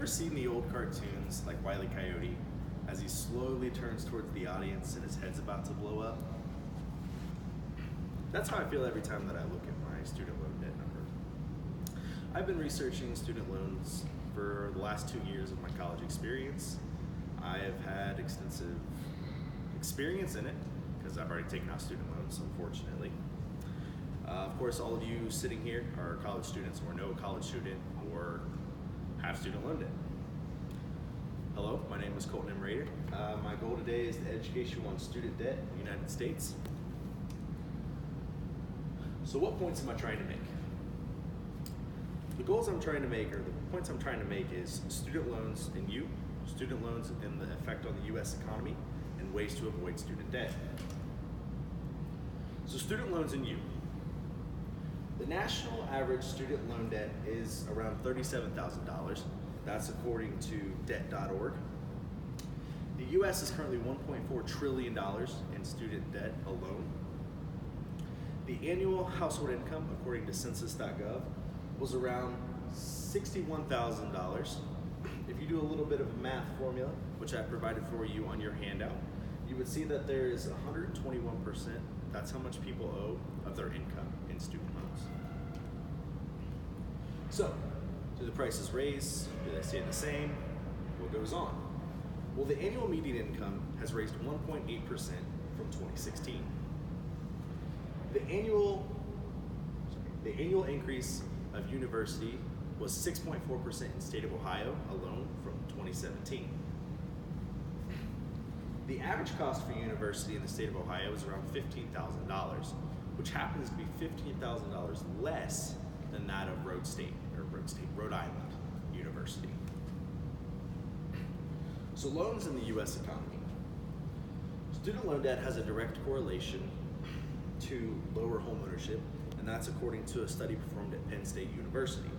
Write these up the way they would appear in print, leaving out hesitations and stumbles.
ever seen the old cartoons like Wile E. Coyote as he slowly turns towards the audience and his head's about to blow up? That's how I feel every time that I look at my student loan debt number. I've been researching student loans for the last 2 years of my college experience. I have had extensive experience in it because I've already taken out student loans, unfortunately. Of course, all of you sitting here are college students or know a college student or have student loan debt. Hello, my name is Colton M. Rader. My goal today is to educate you on student debt in the United States. So what points am I trying to make? The goals I'm trying to make, or the points I'm trying to make, is student loans and student loans and the effect on the U.S. economy, and ways to avoid student debt. So student loans and you. The national average student loan debt is around $37,000. That's according to debt.org. The U.S. is currently $1.4 trillion in student debt alone. The annual household income, according to census.gov, was around $61,000. If you do a little bit of a math formula, which I provided for you on your handout, you would see that there is 121%. That's how much people owe of their income in student loans. So, do the prices raise? Do they stay the same? What goes on? Well, the annual median income has raised 1.8% from 2016. The annual increase of university was 6.4% in the state of Ohio alone from 2017. The average cost for university in the state of Ohio is around $15,000, which happens to be $15,000 less than that of Rhode Island University. So loans in the U.S. economy. Student loan debt has a direct correlation to lower home ownership, and that's according to a study performed at Penn State University.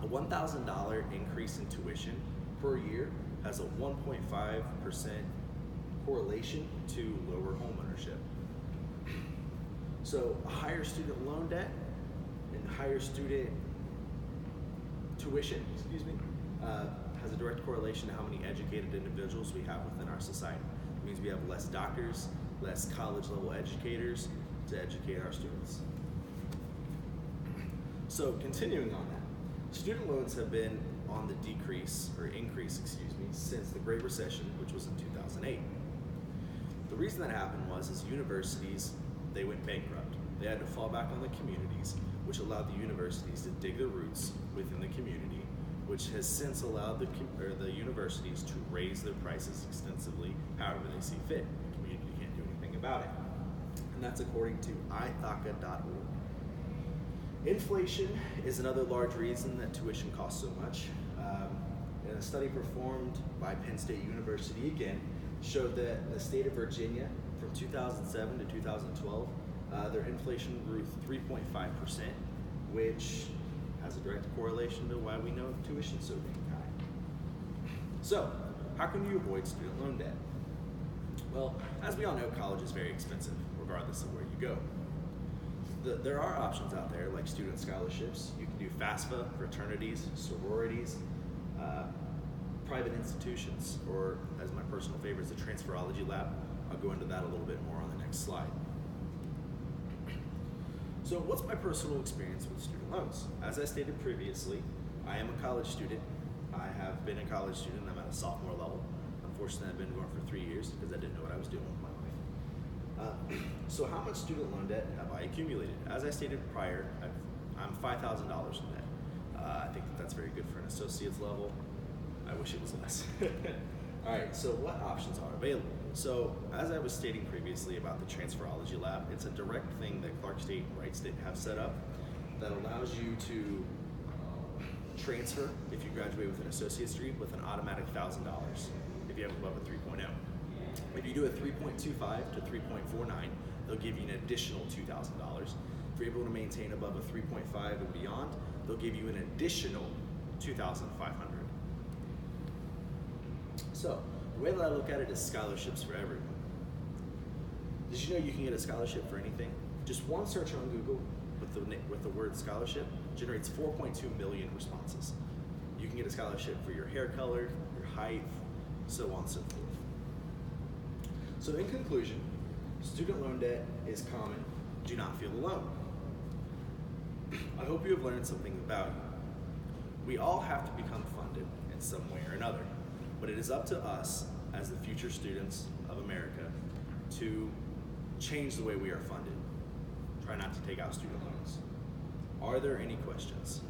A $1,000 increase in tuition per year has a 1.5% correlation to lower home ownership. So a higher student loan debt and higher student tuition, has a direct correlation to how many educated individuals we have within our society. It means we have less doctors, less college level educators to educate our students. So continuing on that, student loans have been on the increase, since the Great Recession, which was in 2008. The reason that happened was universities, they went bankrupt. They had to fall back on the communities, which allowed the universities to dig their roots within the community, which has since allowed the universities to raise their prices extensively however they see fit. The community can't do anything about it. And that's according to ithaca.org. Inflation is another large reason that tuition costs so much. And a study performed by Penn State University again showed that in the state of Virginia from 2007 to 2012, their inflation grew 3.5%, which has a direct correlation to why we know tuition is so dang high. So, how can you avoid student loan debt? Well, as we all know, college is very expensive, regardless of where you go. There are options out there like student scholarships. You can do FAFSA, fraternities, sororities, private institutions, or as my personal favorite is the Transferology Lab. I'll go into that a little bit more on the next slide. So what's my personal experience with student loans? As I stated previously, I am a college student. I have been a college student. I'm at a sophomore level. Unfortunately, I've been going for 3 years because I didn't know what I was doing with my life. So how much student loan debt have I accumulated? As I stated prior, I'm $5,000 in debt. I think that's very good for an associate's level. I wish it was less. All right, so what options are available? So as I was stating previously about the Transferology Lab, it's a direct thing that Clark State and Wright State have set up that allows you to transfer, if you graduate with an associate's degree, with an automatic $1,000 if you have above a 3.0. If you do a 3.25 to 3.49, they'll give you an additional $2,000. If you're able to maintain above a 3.5 and beyond, they'll give you an additional $2,500. So, the way that I look at it is scholarships for everyone. Did you know you can get a scholarship for anything? Just one search on Google with the word scholarship generates 4.2 million responses. You You can get a scholarship for your hair color, your height, so on and so forth. So in conclusion, student loan debt is common. Do not feel alone. I hope you have learned something of value. We all have to become funded in some way or another, but it is up to us as the future students of America to change the way we are funded. Try not to take out student loans. Are there any questions?